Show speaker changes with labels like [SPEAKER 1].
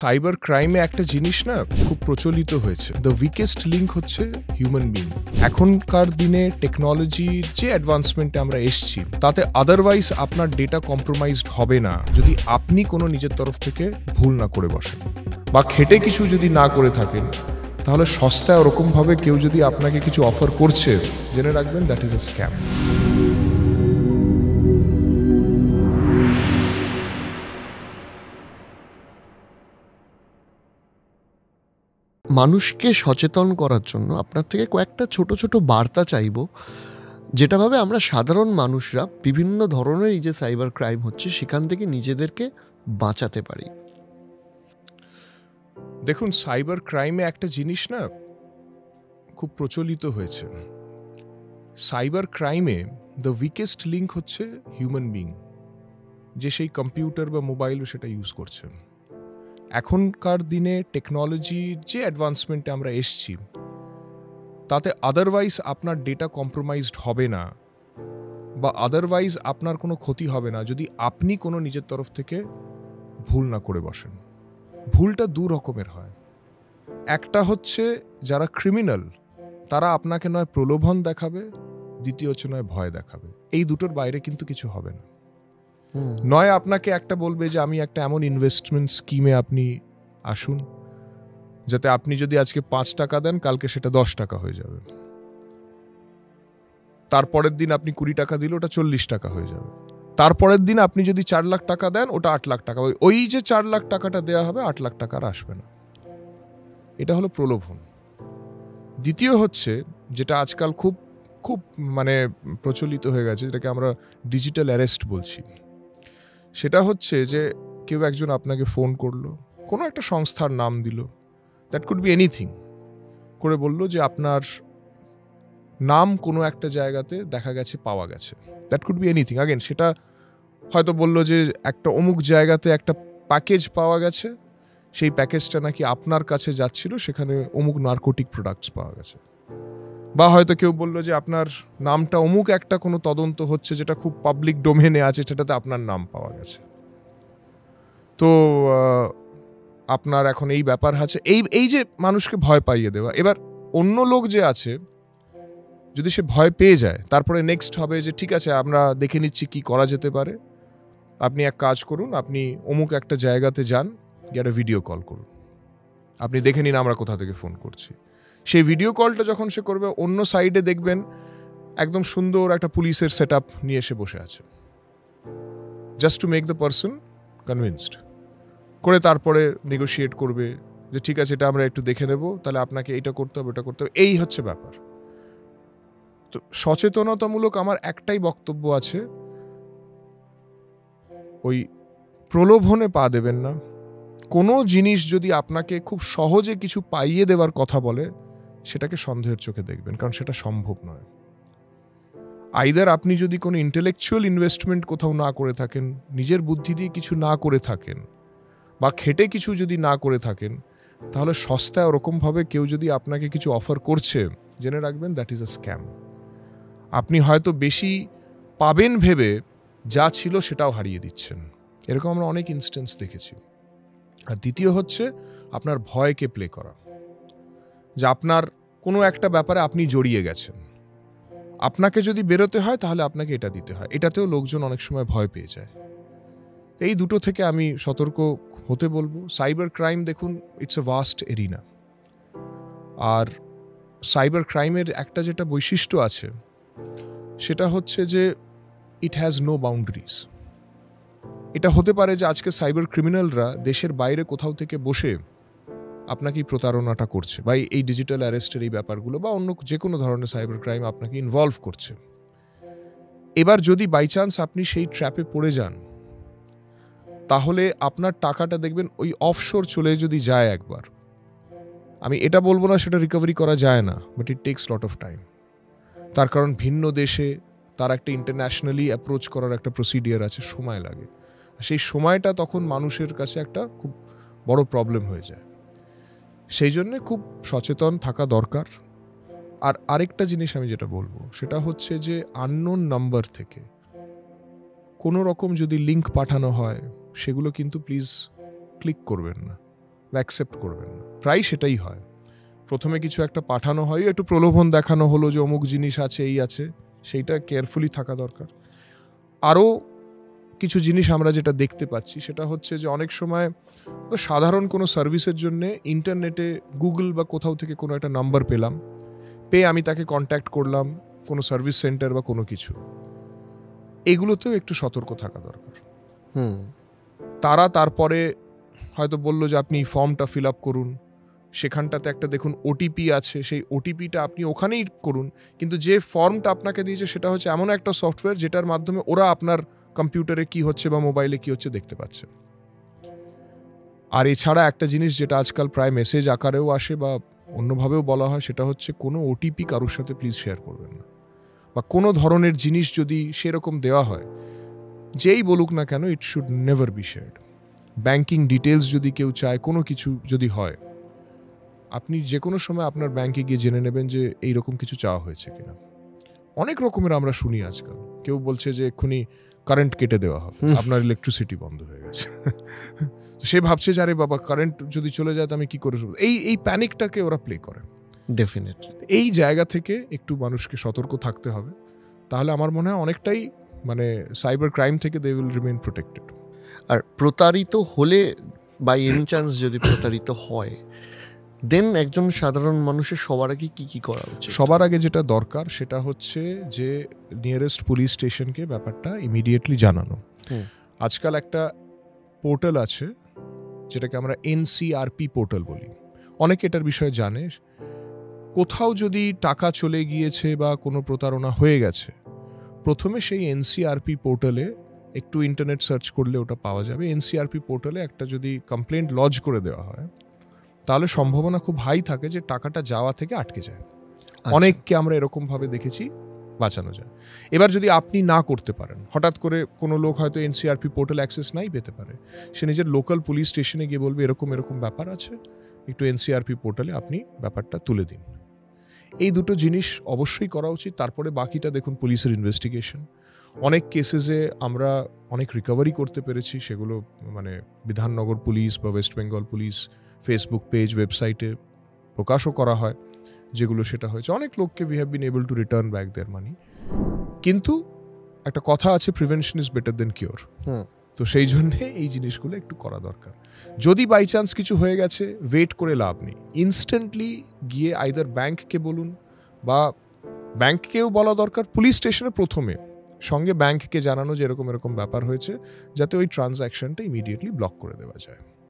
[SPEAKER 1] Cyber ক্রাইমে একটা জিনিস না খুব প্রচলিত হয়েছে। দ্য উইকেস্ট লিঙ্ক হচ্ছে হিউম্যান বিং। এখনকার দিনে টেকনোলজির যে অ্যাডভান্সমেন্টে আমরা এসছি তাতে আদারওয়াইজ আপনার ডেটা কম্প্রোমাইজড হবে না যদি আপনি কোনো নিজের তরফ থেকে ভুল না করে বসেন বা খেটে কিছু যদি না করে থাকেন। তাহলে সস্তায় ওরকমভাবে কেউ যদি আপনাকে কিছু অফার করছে, জেনে রাখবেন দ্যাট ইজ এ স্ক্যাম।
[SPEAKER 2] মানুষকে সচেতন করার জন্য আপনার থেকে কয়েকটা ছোট ছোট বার্তা চাইব, যেটা ভাবে আমরা সাধারণ মানুষরা বিভিন্ন ধরনের এই যে সাইবার ক্রাইম হচ্ছে সেখান থেকে নিজেদেরকে বাঁচাতে পারি।
[SPEAKER 1] দেখুন, সাইবার ক্রাইমে একটা জিনিস না খুব প্রচলিত হয়েছে। সাইবার ক্রাইমে দ্য উইকেস্ট লিঙ্ক হচ্ছে হিউম্যান বিং, যে সেই কম্পিউটার বা মোবাইল সেটা ইউজ করছে। এখনকার দিনে টেকনোলজির যে অ্যাডভান্সমেন্টে আমরা এসছি তাতে আদারওয়াইজ আপনার ডেটা কম্প্রোমাইজড হবে না বা আদারওয়াইজ আপনার কোনো ক্ষতি হবে না যদি আপনি কোনো নিজের তরফ থেকে ভুল না করে বসেন। ভুলটা দু রকমের হয়। একটা হচ্ছে যারা ক্রিমিনাল তারা আপনাকে নয় প্রলোভন দেখাবে, দ্বিতীয় হচ্ছে নয় ভয় দেখাবে। এই দুটোর বাইরে কিন্তু কিছু হবে না। নয় আপনাকে একটা বলবে যে আমি একটা এমন ইনভেস্টমেন্ট স্কিমে আপনি আসুন যাতে আপনি যদি আজকে 5 টাকা দেন কালকে সেটা 10 টাকা হয়ে যাবে, তারপরের দিন আপনি 20 টাকা দিলে ওটা 40 টাকা হয়ে যাবে, তারপরের দিন আপনি যদি 4 লাখ টাকা দেন ওটা 8 লাখ টাকা। ওই যে 4 লাখ টাকাটা দেওয়া হবে 8 লাখ টাকা আর আসবে না। এটা হলো প্রলোভন। দ্বিতীয় হচ্ছে যেটা আজকাল খুব খুব প্রচলিত হয়ে গেছে, যেটাকে আমরা ডিজিটাল অ্যারেস্ট বলছি। সেটা হচ্ছে যে কেউ একজন আপনাকে ফোন করলো, কোনো একটা সংস্থার নাম দিল, দ্যাট কুড বি এনিথিং, করে বলল যে আপনার নাম কোনো একটা জায়গাতে দেখা গেছে, পাওয়া গেছে। That could be anything. Again সেটা হয়তো বলল যে একটা অমুক জায়গাতে একটা প্যাকেজ পাওয়া গেছে, সেই প্যাকেজটা নাকি আপনার কাছে যাচ্ছিল, সেখানে অমুক নার্কোটিক প্রোডাক্টস পাওয়া গেছে। বা হয়তো কেউ বলল যে আপনার নামটা অমুক একটা কোনো তদন্ত হচ্ছে যেটা খুব পাবলিক ডোমেনে আছে, সেটাতে আপনার নাম পাওয়া গেছে। তো আপনার এখন এই ব্যাপার আছে, এই যে মানুষকে ভয় পাইয়ে দেওয়া। এবার অন্য লোক যে আছে যদি সে ভয় পেয়ে যায়, তারপরে নেক্সট হবে যে ঠিক আছে আমরা দেখে নিচ্ছি কি করা যেতে পারে, আপনি এক কাজ করুন, আপনি অমুক একটা জায়গাতে যান, গিয়ে একটা ভিডিও কল করুন, আপনি দেখে নিন আমরা কোথা থেকে ফোন করছি। সেই ভিডিও কলটা যখন সে করবে, অন্য সাইডে দেখবেন একদম সুন্দর একটা পুলিশের সেট আপ নিয়ে এসে বসে আছে, just to make the person convinced করে। তারপরে নেগোশিয়েট করবে যে ঠিক আছে এটা আমরা একটু দেখে নেব, তাহলে আপনাকে এটা করতে হবে, ওটা করতে হবে। এই হচ্ছে ব্যাপার। তো সচেতনতামূলক আমার একটাই বক্তব্য আছে, ওই প্রলোভনে পা দেবেন না। কোনো জিনিস যদি আপনাকে খুব সহজে কিছু পাইয়ে দেওয়ার কথা বলে, সেটাকে সন্দেহের চোখে দেখবেন, কারণ সেটা সম্ভব নয়। আইদার আপনি যদি কোনো ইন্টেলেকচুয়াল ইনভেস্টমেন্ট কোথাও না করে থাকেন, নিজের বুদ্ধি দিয়ে কিছু না করে থাকেন, বা খেটে কিছু যদি না করে থাকেন, তাহলে সস্তায় ওরকমভাবে কেউ যদি আপনাকে কিছু অফার করছে, জেনে রাখবেন দ্যাট ইজ এ স্ক্যাম। আপনি হয়তো বেশি পাবেন ভেবে যা ছিল সেটাও হারিয়ে দিচ্ছেন। এরকম আমরা অনেক ইনস্টেন্স দেখেছি। আর দ্বিতীয় হচ্ছে আপনার ভয়কে প্লে করা, যে আপনার কোনো একটা ব্যাপারে আপনি জড়িয়ে গেছেন, আপনাকে যদি বেরোতে হয় তাহলে আপনাকে এটা দিতে হয়। এটাতেও লোকজন অনেক সময় ভয় পেয়ে যায়। এই দুটো থেকে আমি সতর্ক হতে বলবো। সাইবার ক্রাইম দেখুন, ইটস এ ভাস্ট এরিনা। আর সাইবার ক্রাইমের একটা যেটা বৈশিষ্ট্য আছে সেটা হচ্ছে যে ইট হ্যাজ নো বাউন্ডারিজ। এটা হতে পারে যে আজকে সাইবার ক্রিমিনালরা দেশের বাইরে কোথাও থেকে বসে আপনাকে প্রতারণাটা করছে, বা এই ডিজিটাল অ্যারেস্টের এই ব্যাপারগুলো বা অন্য যে কোনো ধরনের সাইবার ক্রাইম আপনাকে ইনভলভ করছে। এবার যদি বাই চান্স আপনি সেই ট্র্যাপে পড়ে যান, তাহলে আপনার টাকাটা দেখবেন ওই অফশোর চলে যদি যায় একবার, আমি এটা বলবো না সেটা রিকভারি করা যায় না, but it tax lot of time. তার কারণ ভিন্ন দেশে তার একটা ইন্টারন্যাশনালি অ্যাপ্রোচ করার একটা প্রসিডিয়ার আছে, সময় লাগে। সেই সময়টা তখন মানুষের কাছে একটা খুব বড় প্রবলেম হয়ে যায়। সেই জন্যে খুব সচেতন থাকা দরকার। আর আরেকটা জিনিস আমি যেটা বলবো সেটা হচ্ছে যে আননোন নাম্বার থেকে কোনো রকম যদি লিঙ্ক পাঠানো হয়, সেগুলো কিন্তু প্লিজ ক্লিক করবেন না। বা অ্যাকসেপ্ট করবেন না। প্রায় সেটাই হয়। প্রথমে কিছু একটা পাঠানো হয়, একটু প্রলোভন দেখানো হলো যে অমুক জিনিস আছে, এই আছে, সেইটা কেয়ারফুলি থাকা দরকার। আরও কিছু জিনিস আমরা যেটা দেখতে পাচ্ছি সেটা হচ্ছে যে অনেক সময় সাধারণ কোনো সার্ভিসের জন্য ইন্টারনেটে গুগল বা কোথাও থেকে কোনো একটা নাম্বার পেলাম, পেয়ে আমি তাকে কন্ট্যাক্ট করলাম, কোনো সার্ভিস সেন্টার বা কোনো কিছু, এগুলোতেও একটু সতর্ক থাকা দরকার। তারা তারপরে হয়তো বললো যে আপনি ফর্মটা ফিল আপ করুন, সেখানটাতে একটা দেখুন ওটিপি আছে, সেই ওটিপিটা আপনি ওখানেই করুন, কিন্তু যে ফর্মটা আপনাকে দিয়েছে সেটা হচ্ছে এমন একটা সফটওয়্যার যেটার মাধ্যমে ওরা আপনার কম্পিউটারে কি হচ্ছে বা মোবাইলে কি হচ্ছে দেখতে পাচ্ছে। আর এছাড়া একটা জিনিস যেটা আজকাল প্রায় মেসেজ আকারেও আসে বা অন্যভাবেও বলা হয়, সেটা হচ্ছে কোনো ওটিপি কারোর সাথে প্লিজ শেয়ার করবেন না, বা কোনো ধরনের জিনিস যদি সেরকম দেওয়া হয়, যেই বলুক না কেন, it should never be shared. Banking details যদি কেউ চায়, কোনো কিছু যদি হয়, আপনি যে কোনো সময় আপনার ব্যাংকে গিয়ে জেনে নেবেন যে এইরকম কিছু চাওয়া হয়েছে কিনা। অনেক রকমের আমরা শুনি আজকাল, কেউ বলছে যে এক্ষুনি কারেন্ট কেটে দেওয়া হবে, আপনার ইলেকট্রিসিটি বন্ধ হয়ে গেছে। সে ভাবছে যে আরে বাবা, কারেন্ট যদি চলে যায় তো আমি কি করে, এই প্যানিকটাকে ওরা প্লে করে।
[SPEAKER 2] ডেফিনেটলি
[SPEAKER 1] এই জায়গা থেকে একটু মানুষকে সতর্ক থাকতে হবে, তাহলে আমার মনে হয় অনেকটাই মানে সাইবার ক্রাইম থেকে দে উইল রিমেইন প্রোটেক্টেড।
[SPEAKER 2] আর প্রতারিত হলে বাই এনি চান্স যদি প্রতারিত হয়, দেন একজন সাধারণ মানুষের সবার আগে কি করা উচিত?
[SPEAKER 1] সবার আগে যেটা দরকার সেটা হচ্ছে যে নিয়ারেস্ট পুলিশ স্টেশনকে ব্যাপারটা ইমিডিয়েটলি জানানো। আজকাল একটা পোর্টাল আছে যেটাকে আমরা এনসিআরপি পোর্টাল বলি, অনেকে এটার বিষয়ে জানে। কোথাও যদি টাকা চলে গিয়েছে বা কোনো প্রতারণা হয়ে গেছে, প্রথমে সেই এনসিআরপি পোর্টালে একটু ইন্টারনেট সার্চ করলে ওটা পাওয়া যাবে। এনসিআরপি পোর্টালে একটা যদি কমপ্লেন্ট লজ করে দেওয়া হয়, তাহলে সম্ভাবনা খুব হাই থাকে যে টাকাটা যাওয়া থেকে আটকে যায়। অনেককে আমরা এরকমভাবে দেখেছি, বাঁচানো যায়। এবার যদি আপনি না করতে পারেন, হঠাৎ করে কোনো লোক হয়তো এনসিআরপি পোর্টাল অ্যাক্সেস নাই পেতে পারে, সে নিজের লোকাল পুলিশ স্টেশনে গিয়ে বলবে এরকম এরকম ব্যাপার আছে, একটু এনসিআরপি পোর্টালে আপনি ব্যাপারটা তুলে দিন। এই দুটো জিনিস অবশ্যই করা উচিত। তারপরে বাকিটা দেখুন পুলিশের ইনভেস্টিগেশন। অনেক কেসেসে আমরা অনেক রিকভারি করতে পেরেছি, সেগুলো মানে বিধাননগর পুলিশ বা West Bengal police Facebook page, ওয়েবসাইটে প্রকাশও করা হয়, যেগুলো সেটা হয়েছে। অনেক লোককে we have been able to return back their money. কিন্তু একটা কথা আছে, prevention is better than cure. তো সেই জন্যে এই জিনিসগুলো একটু করা দরকার। যদি বাই চান্স কিছু হয়ে গেছে, ওয়েট করে লাভ নেই, ইনস্ট্যান্টলি গিয়ে আইদার ব্যাংককে বলুন, বা ব্যাংককেও বলা দরকার পুলিশ স্টেশনে প্রথমে, সঙ্গে ব্যাংককে জানানো যে এরকম এরকম ব্যাপার হয়েছে, যাতে ওই ট্রানজ্যাকশনটা ইমিডিয়েটলি ব্লক করে দেওয়া যায়।